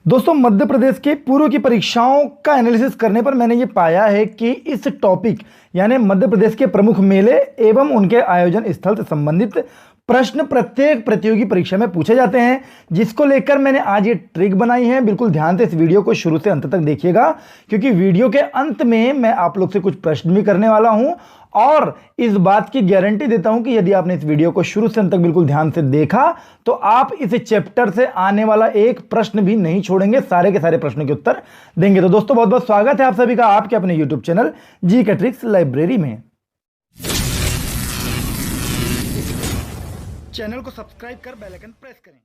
दोस्तों, मध्य प्रदेश के पूर्व की परीक्षाओं का एनालिसिस करने पर मैंने ये पाया है कि इस टॉपिक यानी मध्य प्रदेश के प्रमुख मेले एवं उनके आयोजन स्थल से संबंधित प्रश्न प्रत्येक प्रतियोगी परीक्षा में पूछे जाते हैं, जिसको लेकर मैंने आज ये ट्रिक बनाई है। बिल्कुल ध्यान से इस वीडियो को शुरू से अंत तक देखिएगा, क्योंकि वीडियो के अंत में मैं आप लोग से कुछ प्रश्न भी करने वाला हूं और इस बात की गारंटी देता हूं कि यदि आपने इस वीडियो को शुरू से अंत तक बिल्कुल ध्यान से देखा तो आप इस चैप्टर से आने वाला एक प्रश्न भी नहीं छोड़ेंगे, सारे के सारे प्रश्नों के उत्तर देंगे। तो दोस्तों, बहुत बहुत स्वागत है आप सभी का आपके अपने YouTube channel GK tricks library में। चैनल को सब्सक्राइब कर बेल आइकन प्रेस करें।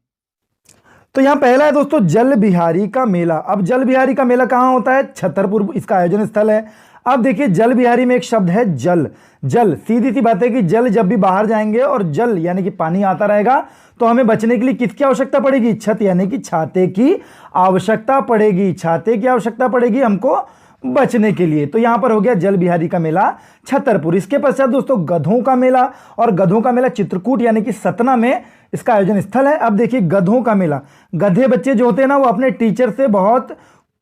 तो यहां पहला है दोस्तों, जल बिहारी का मेला। अब जल बिहारी का मेला कहां होता है? छतरपुर इसका आयोजन स्थल है। अब देखिए, जल बिहारी में एक शब्द है जल। जल, सीधी सी बात है कि जल जब भी बाहर जाएंगे और जल यानी कि पानी आता रहेगा तो हमें बचने के लिए किसकी आवश्यकता पड़ेगी? छत यानी कि छाते की आवश्यकता पड़ेगी। छाते की आवश्यकता पड़ेगी हमको बचने के लिए। तो यहां पर हो गया जल बिहारी का मेला छतरपुर। इसके पश्चात दोस्तों गधों का मेला, और गधों का मेला चित्रकूट यानी कि सतना में इसका आयोजन स्थल है। अब देखिए, गधों का मेला, गधे बच्चे जो होते हैं ना वो अपने टीचर से बहुत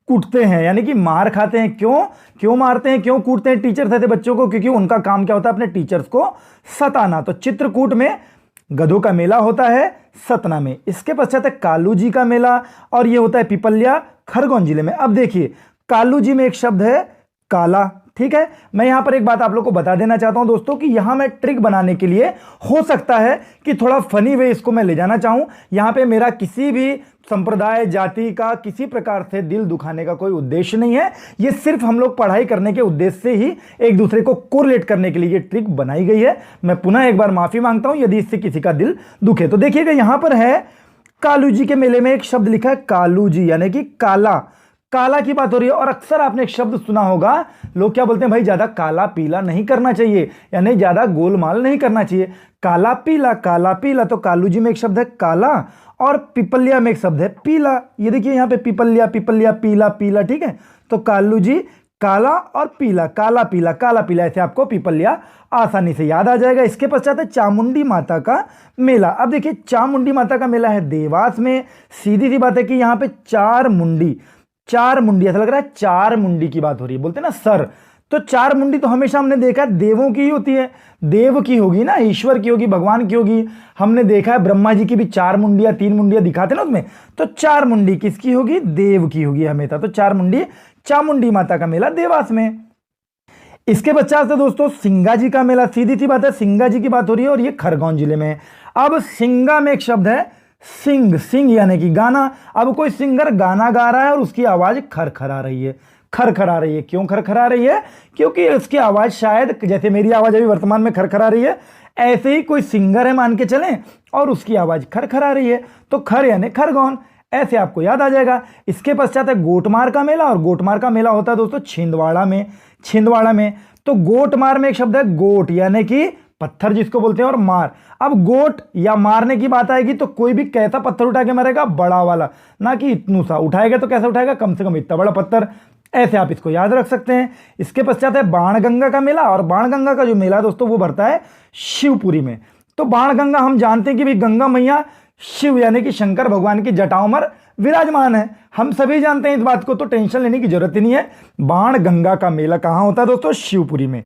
कूटते हैं, यानी कि मार खाते हैं। क्यों मारते हैं, क्यों कूटते हैं टीचर्स ऐसे बच्चों को? क्योंकि उनका काम क्या होता है? अपने टीचर्स को सताना। तो चित्रकूट में गधों का मेला होता है, सतना में। इसके पश्चात है कालू जी का मेला, और यह होता है पिपलिया खरगोन जिले में। अब देखिए, कालू जी में एक शब्द है काला, ठीक है। मैं यहां पर एक बात आप लोग को बता देना चाहता हूं दोस्तों कि यहां मैं ट्रिक बनाने के लिए हो सकता है कि थोड़ा फनी वे इसको मैं ले जाना चाहूं। यहां पे मेरा किसी भी संप्रदाय जाति का किसी प्रकार से दिल दुखाने का कोई उद्देश्य नहीं है। ये सिर्फ हम लोग पढ़ाई करने के उद्देश्य से ही एक दूसरे को कोरिलेट करने के लिए ये ट्रिक बनाई गई है। मैं पुनः एक बार माफी मांगता हूं यदि इससे किसी का दिल दुखे। तो देखिएगा, यहां पर है कालू जी के मेले में एक शब्द लिखा है कालू जी यानी कि काला। काला की बात हो रही है। और अक्सर आपने एक शब्द सुना होगा, लोग क्या बोलते हैं? भाई ज्यादा काला पीला नहीं करना चाहिए, यानी ज्यादा गोलमाल नहीं करना चाहिए। काला पीला, काला पीला। तो कालू जी में एक शब्द है काला और पिपलिया में एक शब्द है पीला। ये देखिए यहां पे पिपलिया पिपलिया पीला पीला, ठीक है। तो कालू जी काला और पीला, काला पीला काला पीला, ऐसे आपको पिपलिया आसानी से याद आ जाएगा। इसके पश्चात है चामुंडी माता का मेला। अब देखिए, चामुंडी माता का मेला है देवास में। सीधी सी बात है कि यहां पे चार मुंडी, ऐसा लग रहा है चार मुंडी की बात हो रही है, बोलते हैं ना सर। तो चार मुंडी तो हमेशा हमने देखा है देवों की ही होती है, देव की होगी ना, ईश्वर की होगी, भगवान की होगी। हमने देखा है ब्रह्मा जी की भी चार मुंडियां, तीन मुंडियां दिखाते ना उसमें। तो चार मुंडी किसकी होगी? देव की होगी हमेशा। तो चार मुंडी, चामुंडी माता का मेला देवास में। इसके पश्चात से दोस्तों सिंगा जी का मेला। सीधी सी बात है, सिंगा जी की बात हो रही है और ये खरगोन जिले में। अब सिंगा में एक शब्द है सिंग, सिंग यानी कि गाना। अब कोई सिंगर गाना गा रहा है और उसकी आवाज खरखरा रही है, खरखरा रही है। क्यों खरखरा रही है? क्योंकि उसकी आवाज शायद जैसे मेरी आवाज अभी वर्तमान में खरखरा रही है, ऐसे ही कोई सिंगर है मान के चलें और उसकी आवाज खरखरा रही है। तो खर यानी खरगोन, ऐसे आपको याद आ जाएगा। इसके पश्चात है गोटमार का मेला, और गोटमार का मेला होता है दोस्तों छिंदवाड़ा में, छिंदवाड़ा में। तो गोटमार में एक शब्द है गोट यानी कि पत्थर जिसको बोलते हैं, और मार। अब गोट या मारने की बात आएगी तो कोई भी कैसा पत्थर उठा के मारेगा? बड़ा वाला, ना कि इतनू सा उठाएगा। तो कैसा उठाएगा? कम से कम इतना बड़ा पत्थर। ऐसे आप इसको याद रख सकते हैं। इसके पश्चात है बाणगंगा का मेला, और बाणगंगा का जो मेला दोस्तों वो भरता है शिवपुरी में। तो बाणगंगा हम जानते हैं कि भाई गंगा मैया शिव यानी कि शंकर भगवान की जटाओं में विराजमान है, हम सभी जानते हैं इस बात को, तो टेंशन लेने की जरूरत ही नहीं है। बाणगंगा का मेला कहां होता है दोस्तों? शिवपुरी में।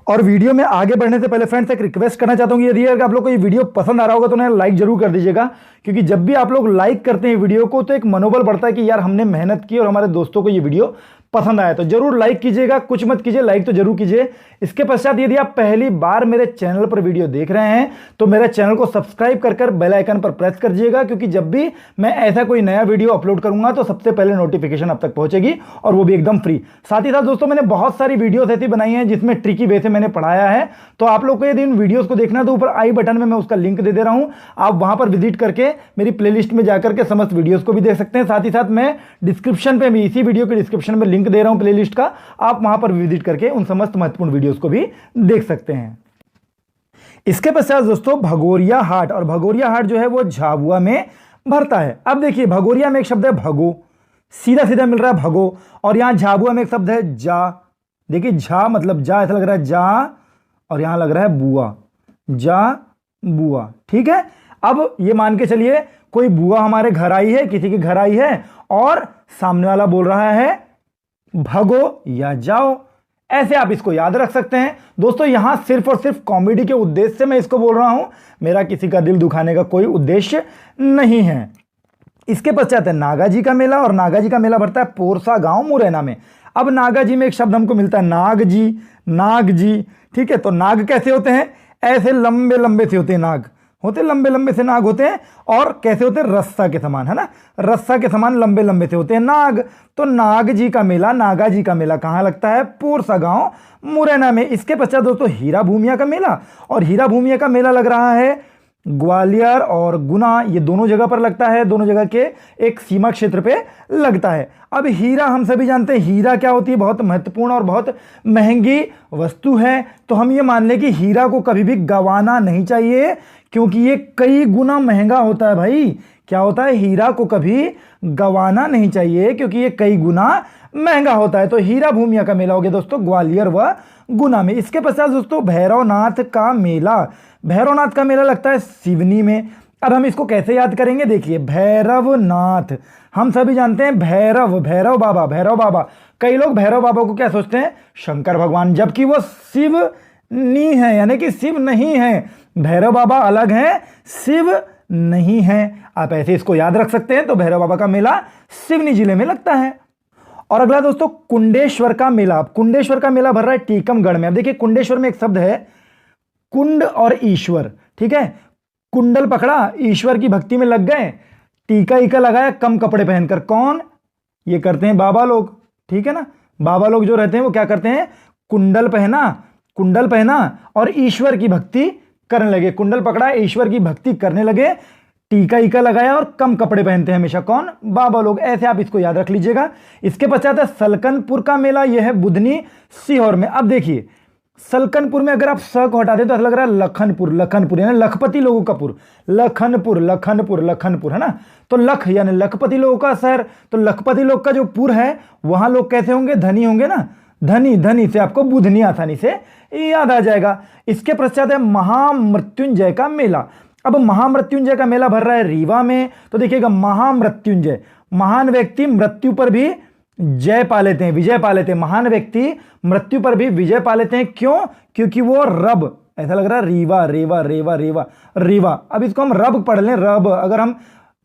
और वीडियो में आगे बढ़ने से पहले फ्रेंड्स एक रिक्वेस्ट करना चाहता हूं कि यदि आप लोग को ये वीडियो पसंद आ रहा होगा तो उन्हें लाइक जरूर कर दीजिएगा, क्योंकि जब भी आप लोग लाइक करते हैं वीडियो को तो एक मनोबल बढ़ता है कि यार हमने मेहनत की और हमारे दोस्तों को ये वीडियो पसंद आया। तो जरूर लाइक कीजिएगा, कुछ मत कीजिए, लाइक तो जरूर कीजिए। इसके पश्चात यदि आप पहली बार मेरे चैनल पर वीडियो देख रहे हैं तो मेरे चैनल को सब्सक्राइब कर बेल आइकन पर प्रेस कर दीजिएगा, क्योंकि जब भी मैं ऐसा कोई नया वीडियो अपलोड करूंगा तो सबसे पहले नोटिफिकेशन आप तक पहुंचेगी, और वो भी एकदम फ्री। साथ ही साथ दोस्तों मैंने बहुत सारी वीडियोस ऐसी बनाई हैं जिसमें ट्रिकी वे से मैंने पढ़ाया है। तो आप लोग को यदि इन वीडियोस को देखना है तो ऊपर आई बटन में मैं उसका लिंक दे रहा हूं, आप वहां पर विजिट करके मेरी प्लेलिस्ट में जाकर के समस्त वीडियोस को भी देख सकते हैं। साथ ही साथ मैं डिस्क्रिप्शन पे भी, इसी वीडियो के डिस्क्रिप्शन में लिंक दे रहा हूं प्लेलिस्ट का, आप वहां पर विजिट करके उन समस्त महत्वपूर्ण वीडियोस को भी देख सकते हैं। इसके पश्चात दोस्तों भगोरिया हाट, और भगोरिया हाट जो है वो झाबुआ में भरता है। अब देखिए, भगोरिया में एक शब्द है भगो, सीधा सीधा मिल रहा है भगो, और यहां झाबुआ में एक शब्द है जा। देखिए झा मतलब जा, ऐसा लग रहा है जा, और यहां लग रहा है बुआ, जा बुआ, ठीक है। अब ये मान के चलिए कोई बुआ हमारे घर आई है, किसी के घर आई है और सामने वाला बोल रहा है भगो या जाओ। ऐसे आप इसको याद रख सकते हैं दोस्तों। यहां सिर्फ और सिर्फ कॉमेडी के उद्देश्य से मैं इसको बोल रहा हूं, मेरा किसी का दिल दुखाने का कोई उद्देश्य नहीं है। इसके पश्चात है नागा जी का मेला, और नागा जी का मेला भरता है पोरसा गांव मुरैना में। अब नागा जी में एक शब्द हमको मिलता है नाग जी, नाग जी, ठीक है। तो नाग कैसे होते हैं? ऐसे लंबे लंबे से होते हैं नाग, होते लंबे लंबे से नाग होते हैं। और कैसे होते हैं? रस्सा के समान, है ना, रस्सा के समान लंबे लंबे से होते हैं नाग। तो नाग जी का मेला, नागा जी का मेला कहाँ लगता है? पोरसा गांव मुरैना में। इसके पश्चात दोस्तों हीरा भूमिया का मेला, और हीरा भूमिया का मेला लग रहा है ग्वालियर और गुना, ये दोनों जगह पर लगता है, दोनों जगह के एक सीमा क्षेत्र पे लगता है। अब हीरा हम सभी जानते हैं, हीरा क्या होती है? बहुत महत्वपूर्ण और बहुत महंगी वस्तु है। तो हम ये मान लें कि हीरा को कभी भी गंवाना नहीं चाहिए, क्योंकि ये कई गुना महंगा होता है भाई। क्या होता है? हीरा को कभी गंवाना नहीं चाहिए, क्योंकि ये कई गुना महंगा होता है। तो हीरा भूमिया का मेला हो गया दोस्तों ग्वालियर व गुना में। इसके पश्चात दोस्तों भैरवनाथ का मेला, भैरवनाथ का मेला लगता है सिवनी में। अब हम इसको कैसे याद करेंगे? देखिए भैरवनाथ, हम सभी जानते हैं भैरव, भैरव बाबा, भैरव बाबा। कई लोग भैरव बाबा को क्या सोचते हैं? शंकर भगवान, जबकि वो शिव नहीं है, यानी कि शिव नहीं है। भैरव बाबा अलग है, शिव नहीं है। आप ऐसे इसको याद रख सकते हैं। तो भैरव बाबा का मेला सिवनी जिले में लगता है। और अगला दोस्तों कुंडेश्वर का मेला। कुंडेश्वर का मेला भर रहा है टीकमगढ़ में। अब देखिए कुंडेश्वर में एक शब्द है कुंड और ईश्वर, ठीक है। कुंडल पकड़ा, ईश्वर की भक्ति में लग गए, टीका ईका लगाया कम कपड़े पहनकर। कौन? ये करते हैं बाबा लोग, ठीक है ना। बाबा लोग जो रहते हैं वो क्या करते हैं? कुंडल पहना, कुंडल पहना और ईश्वर की भक्ति करने लगे। कुंडल पकड़ा, ईश्वर की भक्ति करने लगे, टीका ईका लगाया और कम कपड़े पहनते हैं हमेशा। कौन? बाबा लोग। ऐसे आप इसको याद रख लीजिएगा। इसके पश्चात है सलकनपुर का मेला, यह है बुधनी सीहोर में। अब देखिए सलकनपुर में अगर आप स को हटा दें तो ऐसा लग रहा है लखनपुर, लखनपुर यानी लखपति लोगों का पुर, लखनपुर, लखनपुर, लखनपुर, है ना। तो लख यानी लखपति लोगों का शहर। तो लखपति लोग का जो पुर है वहां लोग कैसे होंगे? धनी होंगे ना, धनी, धनी से आपको बुधनी आसानी से याद आ जाएगा। इसके पश्चात है महामृत्युंजय का मेला। अब महामृत्युंजय का मेला भर रहा है रीवा में। तो देखिएगा महामृत्युंजय, महान व्यक्ति मृत्यु पर भी जय पा लेते हैं, विजय पा लेते हैं। महान व्यक्ति मृत्यु पर भी विजय पा लेते हैं। क्यों? क्योंकि वो रब, ऐसा लग रहा है रीवा, रेवा, रेवा, रेवा, रीवा। अब इसको हम रब पढ़ लें, रब। अगर हम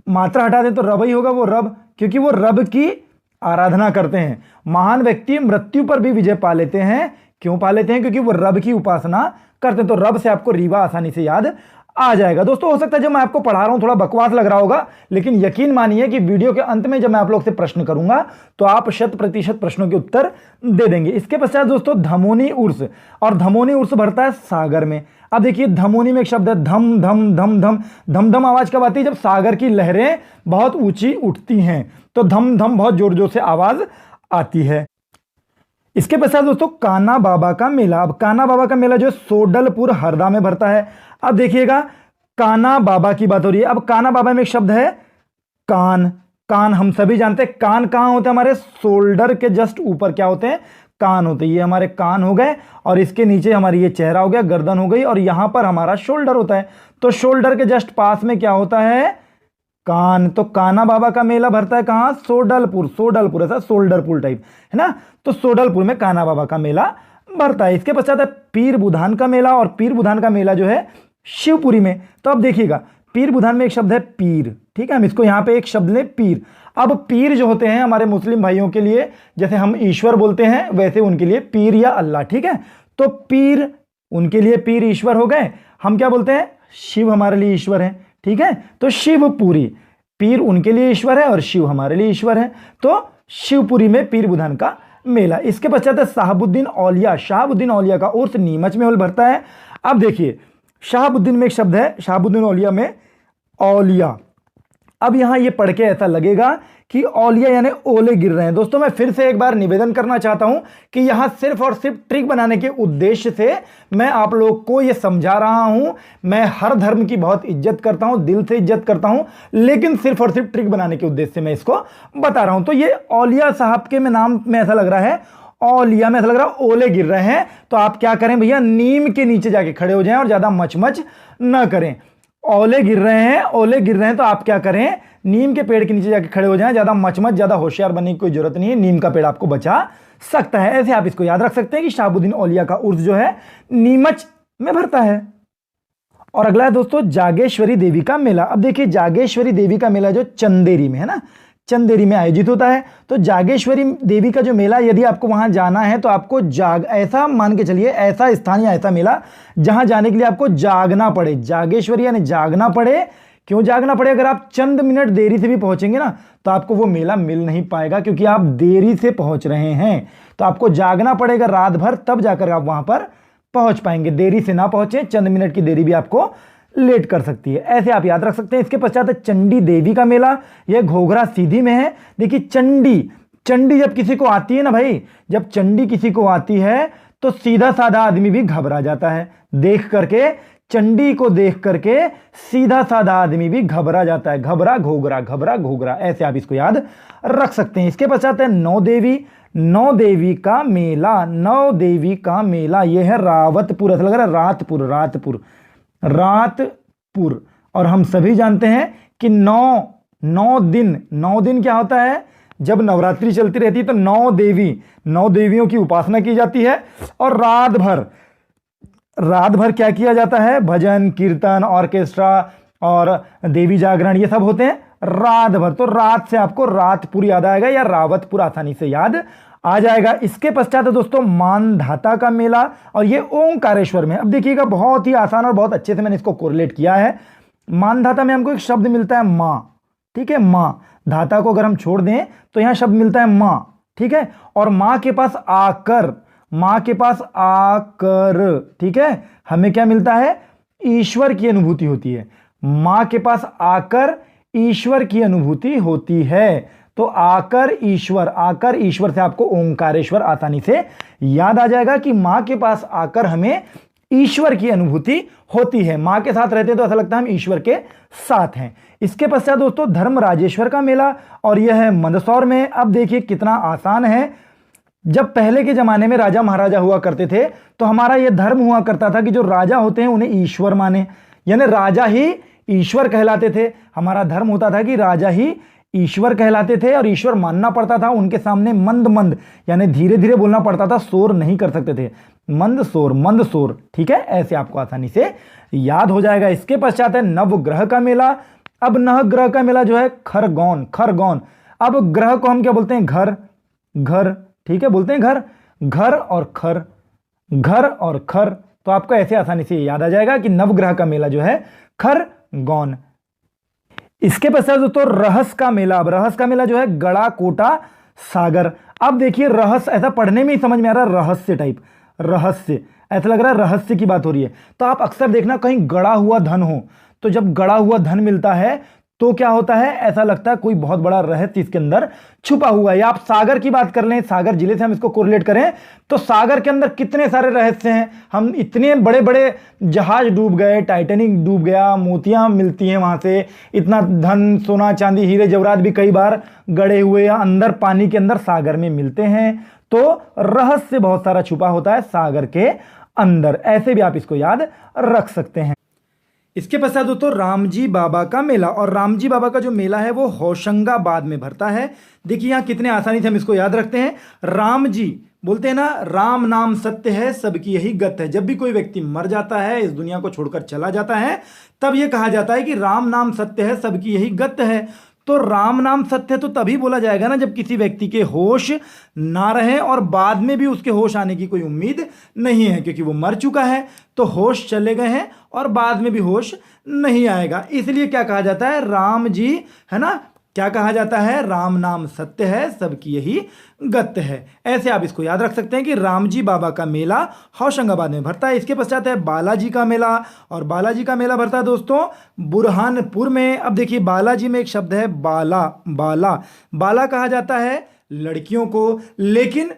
मात्रा हटा दें तो रब ही होगा वो रब, क्योंकि वो रब की आराधना करते हैं। महान व्यक्ति मृत्यु पर भी विजय पा लेते हैं। क्यों पा लेते हैं? क्योंकि वो रब की उपासना करते हैं। तो रब से आपको रीवा आसानी से याद आ जाएगा। दोस्तों हो सकता है जब मैं आपको पढ़ा रहा हूं थोड़ा बकवास लग रहा होगा, लेकिन यकीन मानिए कि वीडियो के अंत में जब मैं आप लोग से प्रश्न करूंगा तो आप 100% प्रश्नों के उत्तर दे देंगे। इसके पश्चात दोस्तों धमोनी उर्स, और धमोनी उर्स भरता है सागर में। अब देखिए धमोनी में एक शब्द है धम धम धम धम। धम धम आवाज कब आती है? जब सागर की लहरें बहुत ऊंची उठती हैं, तो धम धम बहुत जोर जोर से आवाज आती है। इसके पश्चात दोस्तों कान्हा बाबा का मेला। अब कान्हा बाबा का मेला जो सोडलपुर हरदा में भरता है। अब देखिएगा कान्हा बाबा की बात हो रही है। अब कान्हा बाबा में एक शब्द है कान। कान हम सभी जानते हैं, कान कहां होते हैं? हमारे शोल्डर के जस्ट ऊपर क्या होते हैं? कान होते हैं। ये हमारे कान हो गए, और इसके नीचे हमारी ये चेहरा हो गया, गर्दन हो गई, और यहां पर हमारा शोल्डर होता है। तो शोल्डर के जस्ट पास में क्या होता है? कान। तो कान्हा बाबा का मेला भरता है कहां? सोडलपुर, सोडलपुर ऐसा शोल्डरपुर टाइप, है ना। तो सोडलपुर में कान्हा बाबा का मेला भरता है। इसके पश्चात है पीर बुधान का मेला, और पीर बुधान का मेला जो है शिवपुरी में। तो अब देखिएगा पीर बुधान में एक शब्द है पीर, ठीक है। हम इसको यहां पे एक शब्द ले पीर। अब पीर जो होते हैं हमारे मुस्लिम भाइयों के लिए, जैसे हम ईश्वर बोलते हैं वैसे उनके लिए पीर या अल्लाह, ठीक है। तो पीर उनके लिए पीर ईश्वर हो गए। हम क्या बोलते हैं? शिव हमारे लिए ईश्वर है, ठीक है। तो शिवपुरी, पीर उनके लिए ईश्वर है और शिव हमारे लिए ईश्वर है। तो शिवपुरी में पीर बुधान का मेला। इसके पश्चात शहाबुद्दीन औलिया। शहाबुद्दीन औलिया का उर्स नीमच में भरता है। अब देखिए शहाबुद्दीन में एक शब्द है, शहाबुद्दीन औलिया में औलिया। अब यहां ये पढ़ के ऐसा लगेगा कि औलिया यानी ओले गिर रहे हैं। दोस्तों मैं फिर से एक बार निवेदन करना चाहता हूं कि यहां सिर्फ और सिर्फ ट्रिक बनाने के उद्देश्य से मैं आप लोग को यह समझा रहा हूं। मैं हर धर्म की बहुत इज्जत करता हूं, दिल से इज्जत करता हूं, लेकिन सिर्फ और सिर्फ ट्रिक बनाने के उद्देश्य से मैं इसको बता रहा हूं। तो ये औलिया साहब के में नाम में ऐसा लग रहा है, औलिया में ऐसा लग रहा है ओले गिर रहे हैं। तो आप क्या करें भैया? नीम के नीचे जाके खड़े हो जाएं और ज्यादा मच मच न करें। ओले गिर रहे हैं, ओले गिर रहे हैं, तो आप क्या करें, नीम के पेड़ के नीचे जाके खड़े हो जाएं। ज्यादा मचमच, ज्यादा होशियार बनने की कोई जरूरत नहीं है, नीम का पेड़ आपको बचा सकता है। ऐसे आप इसको याद रख सकते हैं कि शहाबुद्दीन औलिया का उर्स जो है नीमच में भरता है। और अगला है दोस्तों जागेश्वरी देवी का मेला। अब देखिए जागेश्वरी देवी का मेला जो चंदेरी में है ना, चंदेरी में आयोजित होता है। तो जागेश्वरी देवी का जो मेला, यदि आपको वहां जाना है तो आपको ऐसा मान के चलिए, ऐसा स्थान या ऐसा मेला जहां जाने के लिए आपको जागना पड़े। जागेश्वरी यानी जागना पड़े। क्यों जागना पड़े? अगर आप चंद मिनट देरी से भी पहुंचेंगे ना तो आपको वो मेला मिल नहीं पाएगा, क्योंकि आप देरी से पहुंच रहे हैं। तो आपको जागना पड़ेगा रात भर, तब जाकर आप वहां पर पहुंच पाएंगे। देरी से ना पहुंचे, चंद मिनट की देरी भी आपको लेट कर सकती है। ऐसे आप याद रख सकते हैं। इसके पश्चात है चंडी देवी का मेला। यह घोघरा सीधी में है। देखिए चंडी, चंडी जब किसी को आती है ना भाई, जब चंडी किसी को आती है तो सीधा साधा आदमी भी घबरा जाता है। देख करके, चंडी को देख करके सीधा साधा आदमी भी घबरा जाता है। घबरा घोघरा, घबरा घोघरा, ऐसे आप इसको याद रख सकते हैं। इसके पश्चात है नौ देवी। नौ देवी का मेला, नौ देवी का मेला यह है रावतपुर, ऐसा लग रहा है रातपुर, रातपुर, रातपुर। और हम सभी जानते हैं कि नौ दिन क्या होता है? जब नवरात्रि चलती रहती है तो नौ देवियों की उपासना की जाती है। और रात भर क्या किया जाता है? भजन, कीर्तन, ऑर्केस्ट्रा और देवी जागरण, ये सब होते हैं रात भर। तो रात से आपको रातपुर याद आएगा या रावतपुर आसानी से याद आ जाएगा। इसके पश्चात है दोस्तों मानधाता का मेला, और ये ओंकारेश्वर में। अब देखिएगा बहुत ही आसान और बहुत अच्छे से मैंने इसको कोरिलेट किया है। मानधाता में हमको एक शब्द मिलता है मां, ठीक है, मां। धाता को अगर हम छोड़ दें तो यहां शब्द मिलता है मां, ठीक है। और मां के पास आकर, मां के पास आकर, ठीक है, हमें क्या मिलता है? ईश्वर की अनुभूति होती है। मां के पास आकर ईश्वर की अनुभूति होती है। तो आकर ईश्वर से आपको ओंकारेश्वर आसानी से याद आ जाएगा कि मां के पास आकर हमें ईश्वर की अनुभूति होती है। मां के साथ रहते हैं तो ऐसा लगता है हम ईश्वर के साथ हैं। इसके पश्चात दोस्तों धर्मराजेश्वर का मेला, और यह है मंदसौर में। अब देखिए कितना आसान है। जब पहले के जमाने में राजा महाराजा हुआ करते थे तो हमारा यह धर्म हुआ करता था कि जो राजा होते हैं उन्हें ईश्वर माने, यानी राजा ही ईश्वर कहलाते थे। हमारा धर्म होता था कि राजा ही ईश्वर कहलाते थे और ईश्वर मानना पड़ता था। उनके सामने मंद यानी धीरे धीरे बोलना पड़ता था, शोर नहीं कर सकते थे। मंद शोर, ठीक है। ऐसे आपको आसानी से याद हो जाएगा। इसके पश्चात है नवग्रह का मेला। अब नवग्रह का मेला जो है खरगोन। अब ग्रह को हम क्या बोलते हैं? घर, ठीक है, बोलते हैं घर और खर। तो आपको ऐसे आसानी से याद आ जाएगा कि नवग्रह का मेला जो है खरगोन। इसके पश्चात दोस्तों रहस का मेला। अब रहस का मेला जो है गड़ा कोटा सागर। अब देखिए रहस, ऐसा पढ़ने में ही समझ में आ रहा है, रहस्य टाइप, रहस्य, ऐसा लग रहा है रहस्य की बात हो रही है। तो आप अक्सर देखना कहीं गड़ा हुआ धन हो, तो जब गड़ा हुआ धन मिलता है तो क्या होता है? ऐसा लगता है कोई बहुत बड़ा रहस्य इसके अंदर छुपा हुआ है। या आप सागर की बात कर लें, सागर जिले से हम इसको कोरिलेट करें तो सागर के अंदर कितने सारे रहस्य हैं। हम इतने बड़े बड़े जहाज डूब गए, टाइटैनिक डूब गया, मोतियां मिलती हैं वहां से, इतना धन, सोना, चांदी, हीरे जवाहरात भी कई बार गड़े हुए या अंदर पानी के अंदर सागर में मिलते हैं। तो रहस्य बहुत सारा छुपा होता है सागर के अंदर। ऐसे भी आप इसको याद रख सकते हैं। इसके पश्चात दोस्तों रामजी बाबा का मेला, और रामजी बाबा का जो मेला है वो होशंगाबाद में भरता है। देखिए यहां कितने आसानी से हम इसको याद रखते हैं। राम जी बोलते हैं ना, राम नाम सत्य है सबकी यही गत है। जब भी कोई व्यक्ति मर जाता है, इस दुनिया को छोड़कर चला जाता है, तब यह कहा जाता है कि राम नाम सत्य है सबकी यही गत है। तो राम नाम सत्य तो तभी बोला जाएगा ना जब किसी व्यक्ति के होश ना रहे और बाद में भी उसके होश आने की कोई उम्मीद नहीं है, क्योंकि वो मर चुका है। तो होश चले गए हैं और बाद में भी होश नहीं आएगा, इसलिए क्या कहा जाता है? राम जी, है ना, क्या कहा जाता है? राम नाम सत्य है सबकी यही गत है। ऐसे आप इसको याद रख सकते हैं कि रामजी बाबा का मेला होशंगाबाद में भरता है। इसके पश्चात है बालाजी का मेला, और बालाजी का मेला भरता है दोस्तों बुरहानपुर में। अब देखिए बालाजी में एक शब्द है बाला कहा जाता है लड़कियों को, लेकिन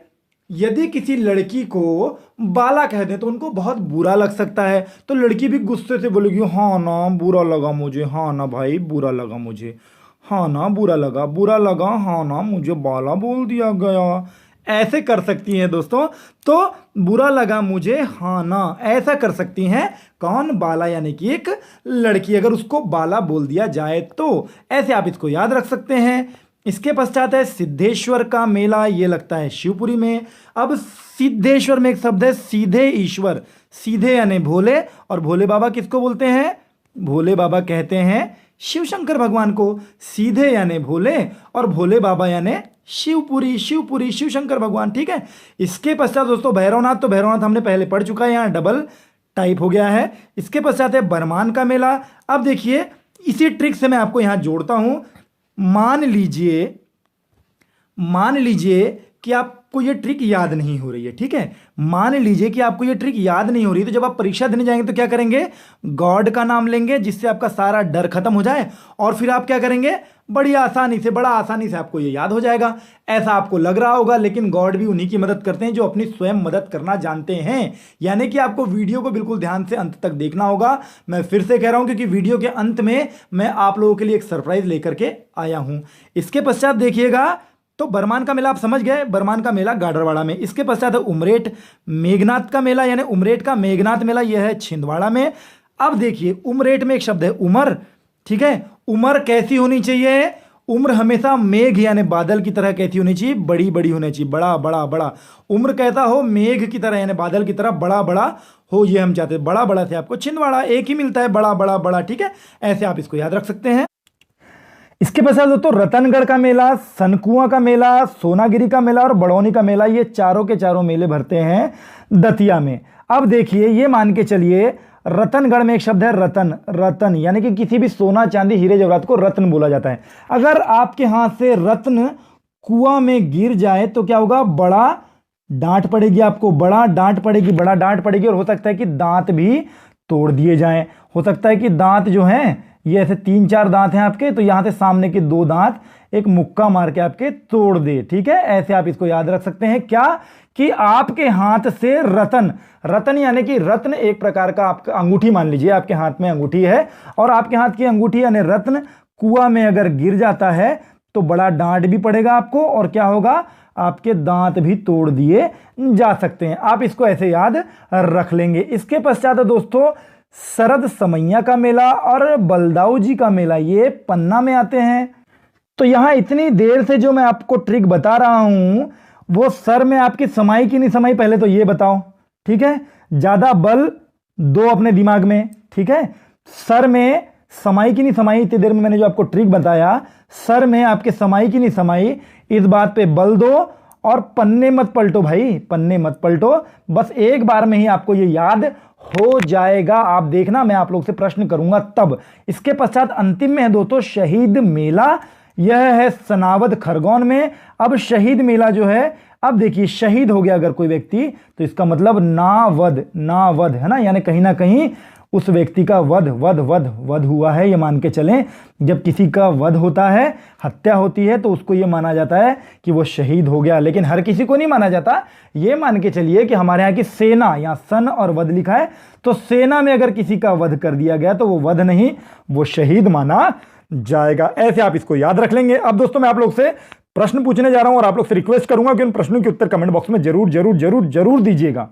यदि किसी लड़की को बाला कह दें तो उनको बहुत बुरा लग सकता है। तो लड़की भी गुस्से से बोलेगी, हाँ ना बुरा लगा मुझे, हाँ ना भाई बुरा लगा मुझे, हाँ ना बुरा लगा, हाँ ना मुझे बाला बोल दिया गया। ऐसे कर सकती हैं दोस्तों। तो बुरा लगा मुझे हाँ ना, ऐसा कर सकती हैं कौन? बाला, यानी कि एक लड़की, अगर उसको बाला बोल दिया जाए तो ऐसे आप इसको याद रख सकते हैं। इसके पश्चात है सिद्धेश्वर का मेला, ये लगता है शिवपुरी में। अब सिद्धेश्वर में एक शब्द है सीधे ईश्वर, सीधे यानी भोले, और भोले बाबा किसको बोलते हैं? भोले बाबा कहते हैं शिव शंकर भगवान को। सीधे यानी भोले और भोले बाबा यानी शिवपुरी, शिवपुरी शिव शंकर भगवान, ठीक है। इसके पश्चात दोस्तों भैरवनाथ, तो भैरवनाथ हमने पहले पढ़ चुका है, यहाँ डबल टाइप हो गया है। इसके पश्चात है बरमान का मेला। अब देखिए इसी ट्रिक से मैं आपको यहां जोड़ता हूं। मान लीजिए कि आपको ये ट्रिक याद नहीं हो रही है, ठीक है। मान लीजिए कि आपको ये ट्रिक याद नहीं हो रही, तो जब आप परीक्षा देने जाएंगे तो क्या करेंगे? गॉड का नाम लेंगे, जिससे आपका सारा डर खत्म हो जाए, और फिर आप क्या करेंगे? बड़ी आसानी से, बड़ा आसानी से आपको ये याद हो जाएगा। ऐसा आपको लग रहा होगा, लेकिन गॉड भी उन्हीं की मदद करते हैं जो अपनी स्वयं मदद करना जानते हैं। यानी कि आपको वीडियो को बिल्कुल ध्यान से अंत तक देखना होगा। मैं फिर से कह रहा हूं, क्योंकि वीडियो के अंत में मैं आप लोगों के लिए एक सरप्राइज लेकर के आया हूं। इसके पश्चात देखिएगा, तो बरमान का मेला आप समझ गए, बरमान का मेला गाडरवाड़ा में। इसके पश्चात है उमरेठ मेघनाथ का मेला, यानी उमरेठ का मेघनाथ मेला, यह है छिंदवाड़ा में। अब देखिए उमरेठ में एक शब्द है उमर, ठीक है। उमर कैसी होनी चाहिए? उम्र हमेशा मेघ यानी बादल की तरह कैसी होनी चाहिए? बड़ी बड़ी होनी चाहिए, बड़ा बड़ा बड़ा। उम्र कहता हो मेघ की तरह यानी बादल की तरह बड़ा बड़ा हो, ये हम चाहते हैं। बड़ा बड़ा से आपको छिंदवाड़ा एक ही मिलता है, बड़ा बड़ा बड़ा, ठीक है। ऐसे आप इसको याद रख सकते हैं। इसके पश्चात दोस्तों रतनगढ़ का मेला, सनकुआ का मेला, सोनागिरी का मेला और बड़ौनी का मेला, ये चारों के चारों मेले भरते हैं दतिया में। अब देखिए ये मान के चलिए रतनगढ़ में एक शब्द है रतन, रतन यानी कि किसी भी सोना चांदी हीरे जवाहरात को रत्न बोला जाता है। अगर आपके हाथ से रत्न कुआं में गिर जाए तो क्या होगा? बड़ा डांट पड़ेगी आपको, बड़ा डांट पड़ेगी, बड़ा डांट पड़ेगी, और हो सकता है कि दांत भी तोड़ दिए जाएं। हो सकता है कि दांत जो हैं ये ऐसे 3-4 दांत हैं आपके, तो यहां से सामने के 2 दांत एक मुक्का मार के आपके तोड़ दे, ठीक है। ऐसे आप इसको याद रख सकते हैं। क्या कि आपके हाथ से रतन, रतन यानी कि रत्न एक प्रकार का आपका अंगूठी, मान लीजिए आपके हाथ में अंगूठी है, और आपके हाथ की अंगूठी यानी रत्न कुआं में अगर गिर जाता है तो बड़ा डांट भी पड़ेगा आपको, और क्या होगा? आपके दांत भी तोड़ दिए जा सकते हैं। आप इसको ऐसे याद रख लेंगे। इसके पश्चात दोस्तों शरद समैया का मेला और बलदाऊ जी का मेला, ये पन्ना में आते हैं। तो यहां इतनी देर से जो मैं आपको ट्रिक बता रहा हूं वो सर में आपकी समाई की नहीं समाई, पहले तो ये बताओ, ठीक है। ज्यादा बल दो अपने दिमाग में, ठीक है। सर में समाई की नहीं समाई, इतनी देर में मैंने जो आपको ट्रिक बताया, सर में आपके समाई की नहीं समाई, इस बात पे बल दो, और पन्ने मत पलटो भाई, पन्ने मत पलटो। बस एक बार में ही आपको ये याद हो जाएगा। आप देखना मैं आप लोग से प्रश्न करूंगा तब। इसके पश्चात अंतिम में है दोस्तों शहीद मेला, यह है सनावद खरगोन में। अब शहीद मेला जो है, अब देखिए शहीद हो गया अगर कोई व्यक्ति तो इसका मतलब नावध, नावध है ना, यानी कहीं ना कहीं उस व्यक्ति का वध वध वध वध हुआ है, ये मान के चलें। जब किसी का वध होता है, हत्या होती है, तो उसको ये माना जाता है कि वो शहीद हो गया। लेकिन हर किसी को नहीं माना जाता। ये मान के चलिए कि हमारे यहाँ की सेना, यहाँ सन और वध लिखा है, तो सेना में अगर किसी का वध कर दिया गया तो वो वध नहीं, वो शहीद माना जाएगा। ऐसे आप इसको याद रख लेंगे। अब दोस्तों मैं आप लोग से प्रश्न पूछने जा रहा हूं और आप लोग से रिक्वेस्ट करूंगा कि उन प्रश्नों के उत्तर कमेंट बॉक्स में जरूर जरूर जरूर जरूर दीजिएगा।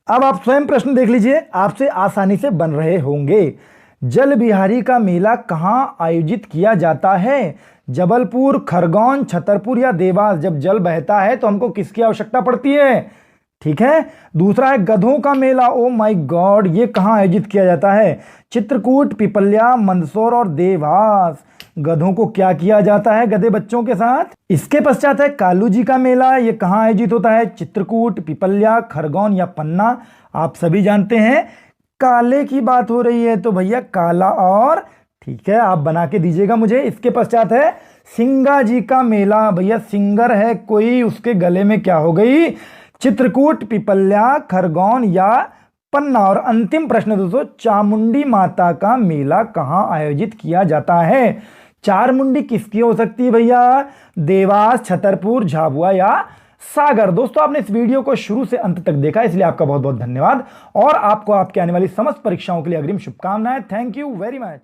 अब आप स्वयं प्रश्न देख लीजिए, आपसे आसानी से बन रहे होंगे। जल बिहारी का मेला कहां आयोजित किया जाता है? जबलपुर, खरगोन, छतरपुर या देवास? जब जल बहता है तो हमको किसकी आवश्यकता पड़ती है? ठीक है। दूसरा है गधों का मेला, ओ माय गॉड, ये कहां आयोजित किया जाता है? चित्रकूट, पिपल्या, मंदसौर और देवास? गधों को क्या किया जाता है गधे बच्चों के साथ? इसके पश्चात है कालू जी का मेला, ये कहां आयोजित होता है? चित्रकूट, पिपल्या, खरगोन या पन्ना? आप सभी जानते हैं काले की बात हो रही है, तो भैया काला, और ठीक है आप बना के दीजिएगा मुझे। इसके पश्चात है सिंगा जी का मेला, भैया सिंगर है कोई, उसके गले में क्या हो गई? चित्रकूट, पिपल्या, खरगोन या पन्ना? और अंतिम प्रश्न दोस्तों, चामुंडी माता का मेला कहां आयोजित किया जाता है? चार मुंडी किसकी हो सकती है भैया? देवास, छतरपुर, झाबुआ या सागर? दोस्तों आपने इस वीडियो को शुरू से अंत तक देखा, इसलिए आपका बहुत बहुत धन्यवाद, और आपको आपके आने वाली समस्त परीक्षाओं के लिए अग्रिम शुभकामनाएं। Thank you very much.